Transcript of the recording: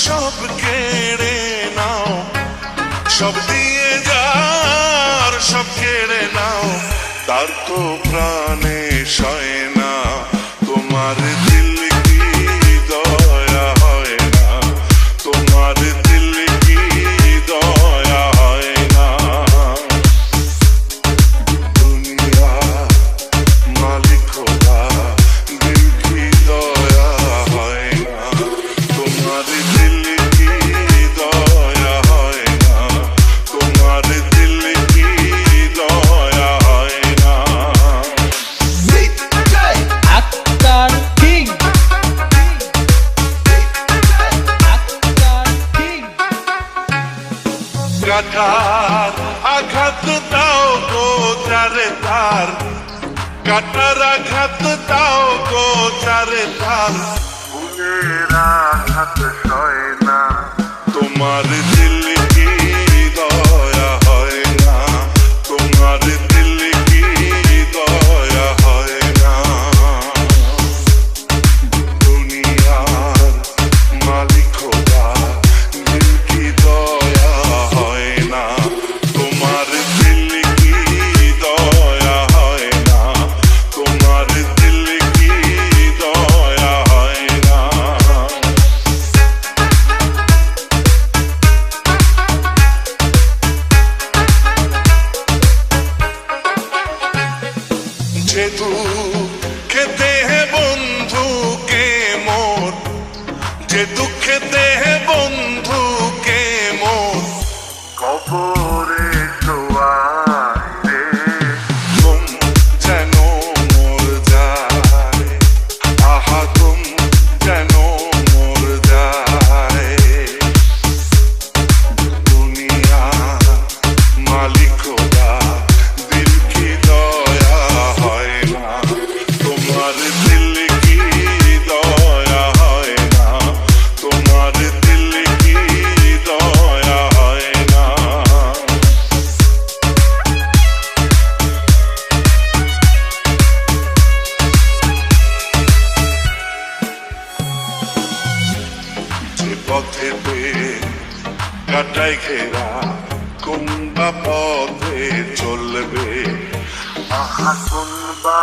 সব কেড়ে নাও, সব দিয়ে যার সব কেড়ে নাও, তার তো প্রাণে সয় না তোমার দিল কি দয়া হয় না, তোমার দিল কি দয়া হয় না। দুনিয়া মালিক খোদা দিল কি দয়া হয় না, তোমার দিল কি দয়া হয় না, তোমার দিল কি দয়া হয় না। আক্তার কিং, আক্তার কিং। কাটার আঘাত দাও গো চারে তার, কাটার আঘাত দাও গো চারে তার, ফুলের আঘাত সয় না তোমার দিল কি দয়া হয় না, তোমার দিল কি দয়া হয় না। দুনিয়ার মালিক খোদা দিল কি দয়া হয় না, তোমার দিল কি দয়া হয় না, তোমার দিল কি দয়া হয় না। যে দুঃখেতে হে বন্ধুকে মোর, যে দুঃখেতে হে বন্ধুকে মোর, কবরে শোয়ায় রে তুম যেন মোর যায়, আহা তুম যেন মোর যায়। দুনিয়া মালিক খোদা দিল কি দয়া হয় না, তোমার দিল কি দয়া হয় না, তোমার দিল কি দয়া হয় না। যে পথে কাটাই ঘেরা কোনবা পথে চলবে, আহা কোনবা